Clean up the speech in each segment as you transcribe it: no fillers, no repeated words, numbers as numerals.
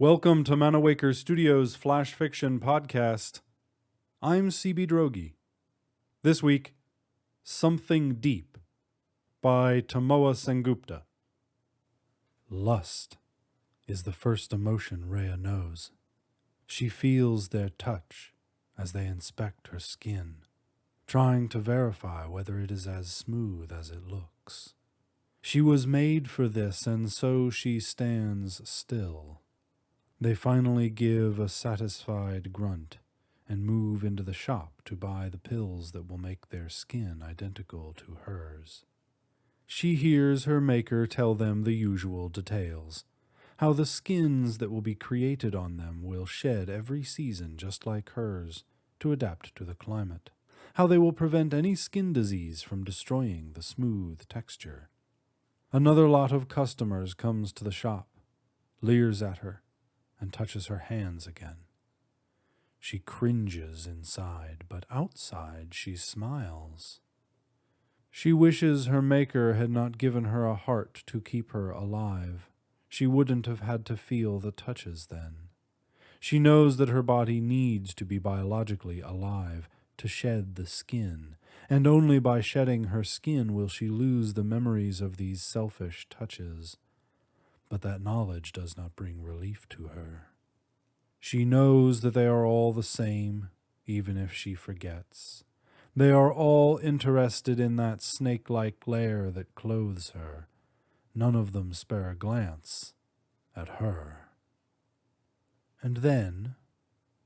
Welcome to Manawaker Studios Flash Fiction Podcast. I'm CB Drogi. This week, Something Deep by Tamoha Sengupta. Lust is the first emotion Rhea knows. She feels their touch as they inspect her skin, trying to verify whether it is as smooth as it looks. She was made for this, and so she stands still. They finally give a satisfied grunt and move into the shop to buy the pills that will make their skin identical to hers. She hears her maker tell them the usual details, how the skins that will be created on them will shed every season just like hers to adapt to the climate, how they will prevent any skin disease from destroying the smooth texture. Another lot of customers comes to the shop, leers at her, and touches her hands again. She cringes inside, but outside she smiles. She wishes her maker had not given her a heart to keep her alive. She wouldn't have had to feel the touches then. She knows that her body needs to be biologically alive to shed the skin, and only by shedding her skin will she lose the memories of these selfish touches. But that knowledge does not bring relief to her. She knows that they are all the same, even if she forgets. They are all interested in that snake-like lair that clothes her. None of them spare a glance at her. And then,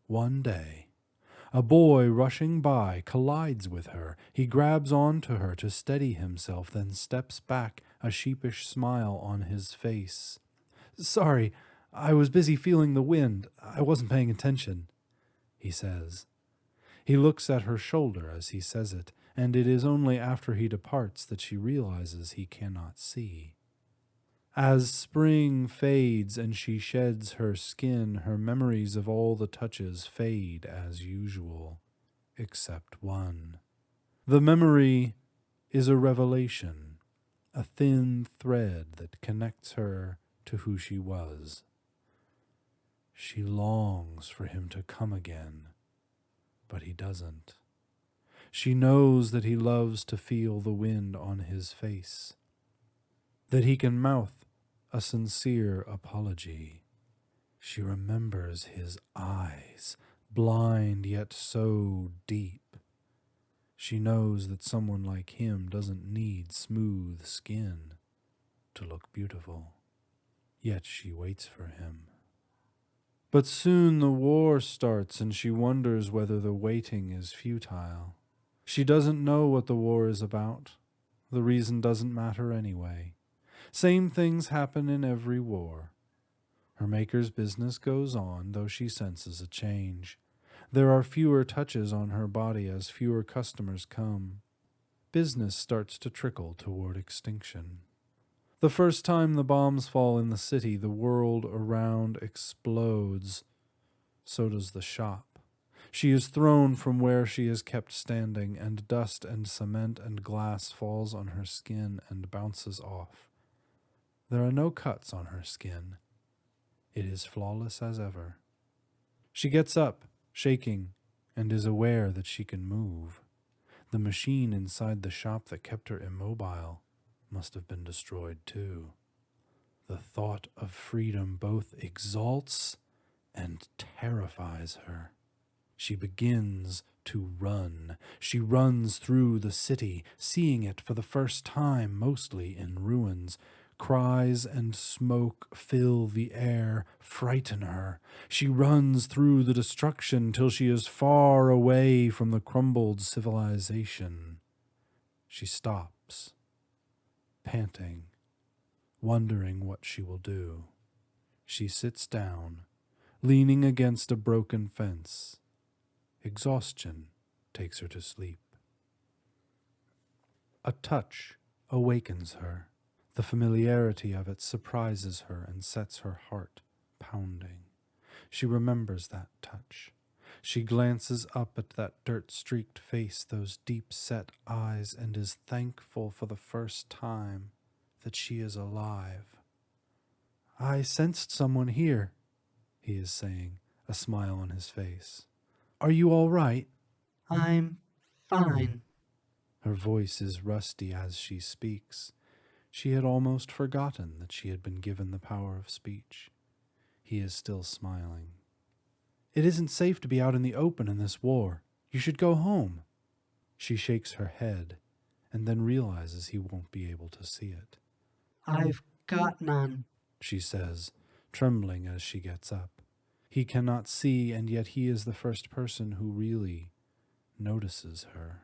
one day, a boy rushing by collides with her. He grabs onto her to steady himself, then steps back, a sheepish smile on his face. "Sorry, I was busy feeling the wind. I wasn't paying attention," he says. He looks at her shoulder as he says it, and it is only after he departs that she realizes he cannot see. As spring fades and she sheds her skin, her memories of all the touches fade as usual, except one. The memory is a revelation, a thin thread that connects her to who she was. She longs for him to come again, but he doesn't. She knows that he loves to feel the wind on his face, that he can mouth a sincere apology. She remembers his eyes, blind yet so deep. She knows that someone like him doesn't need smooth skin to look beautiful. Yet she waits for him. But soon the war starts, and she wonders whether the waiting is futile. She doesn't know what the war is about. The reason doesn't matter anyway. Same things happen in every war. Her maker's business goes on, though she senses a change. There are fewer touches on her body as fewer customers come. Business starts to trickle toward extinction. The first time the bombs fall in the city, the world around explodes. So does the shop. She is thrown from where she is kept standing, and dust and cement and glass falls on her skin and bounces off. There are no cuts on her skin. It is flawless as ever. She gets up, shaking, and is aware that she can move. The machine inside the shop that kept her immobile must have been destroyed too. The thought of freedom both exalts and terrifies her. She begins to run. She runs through the city, seeing it for the first time, mostly in ruins. Cries and smoke fill the air, frighten her. She runs through the destruction till she is far away from the crumbled civilization. She stops, panting, wondering what she will do. She sits down, leaning against a broken fence. Exhaustion takes her to sleep. A touch awakens her. The familiarity of it surprises her and sets her heart pounding. She remembers that touch. She glances up at that dirt-streaked face, those deep-set eyes, and is thankful for the first time that she is alive. "I sensed someone here," he is saying, a smile on his face. "Are you all right?" "I'm fine." Her voice is rusty as she speaks. She had almost forgotten that she had been given the power of speech. He is still smiling. "It isn't safe to be out in the open in this war. You should go home." She shakes her head and then realizes he won't be able to see it. "I've got none." She says, trembling as she gets up. He cannot see, and yet he is the first person who really notices her.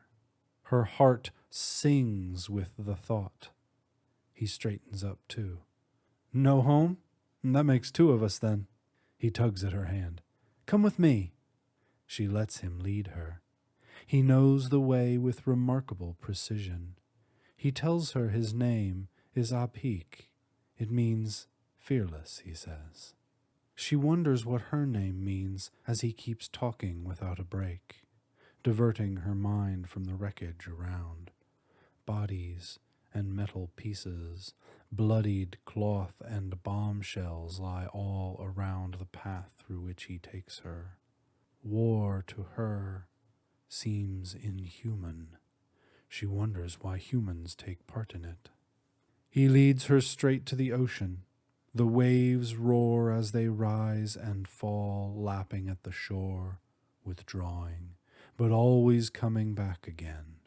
Her heart sings with the thought. He straightens up too. "No home? That makes two of us then." He tugs at her hand. "Come with me." She lets him lead her. He knows the way with remarkable precision. He tells her his name is Apik. It means fearless, he says. She wonders what her name means as he keeps talking without a break, diverting her mind from the wreckage around. Bodies and metal pieces, bloodied cloth and bombshells lie all around the path through which he takes her. War to her seems inhuman. She wonders why humans take part in it. He leads her straight to the ocean. The waves roar as they rise and fall, lapping at the shore, withdrawing, but always coming back again.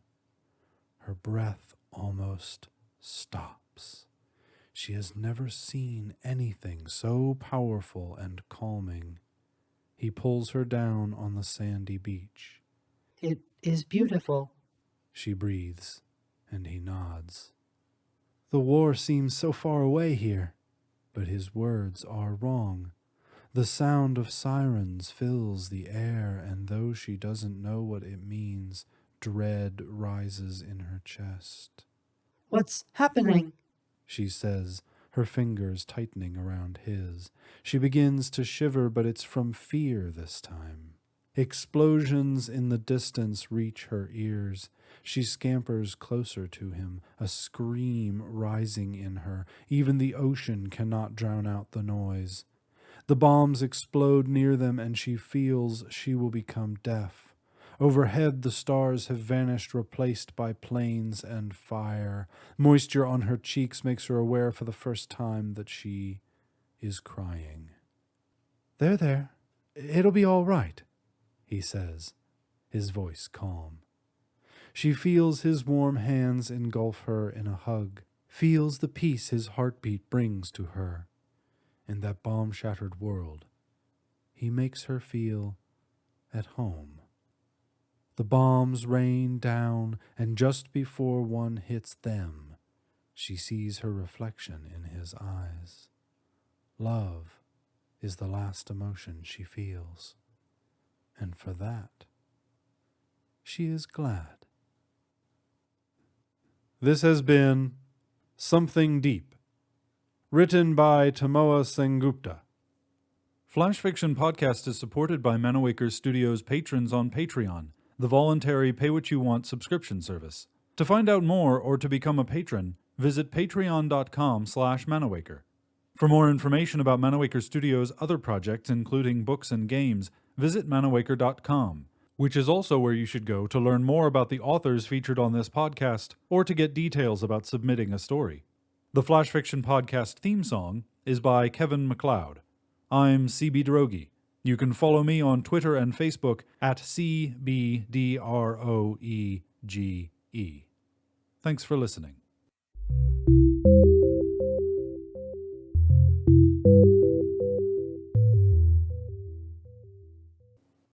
Her breath almost stops. She has never seen anything so powerful and calming. He pulls her down on the sandy beach. "It is beautiful." She breathes, and he nods. "The war seems so far away here." But his words are wrong. The sound of sirens fills the air, and though she doesn't know what it means, dread rises in her chest. "What's happening?" She says, her fingers tightening around his. She begins to shiver, but it's from fear this time. Explosions in the distance reach her ears. She scampers closer to him, a scream rising in her. Even the ocean cannot drown out the noise. The bombs explode near them, and she feels she will become deaf. Overhead, the stars have vanished, replaced by planes and fire. Moisture on her cheeks makes her aware for the first time that she is crying. There. It'll be all right," he says, his voice calm. She feels his warm hands engulf her in a hug, feels the peace his heartbeat brings to her. In that bomb-shattered world, he makes her feel at home. The bombs rain down, and just before one hits them, she sees her reflection in his eyes. Love is the last emotion she feels, and for that, she is glad. This has been Something Deep, written by Tamoha Sengupta. Flash Fiction Podcast is supported by Manawaker Studios patrons on Patreon, the voluntary pay-what-you-want subscription service. To find out more or to become a patron, visit patreon.com/Manawaker. For more information about Manawaker Studios' other projects, including books and games, visit manawaker.com, which is also where you should go to learn more about the authors featured on this podcast or to get details about submitting a story. The Flash Fiction Podcast theme song is by Kevin MacLeod. I'm CB Droege. You can follow me on Twitter and Facebook at CBDROEGE. Thanks for listening.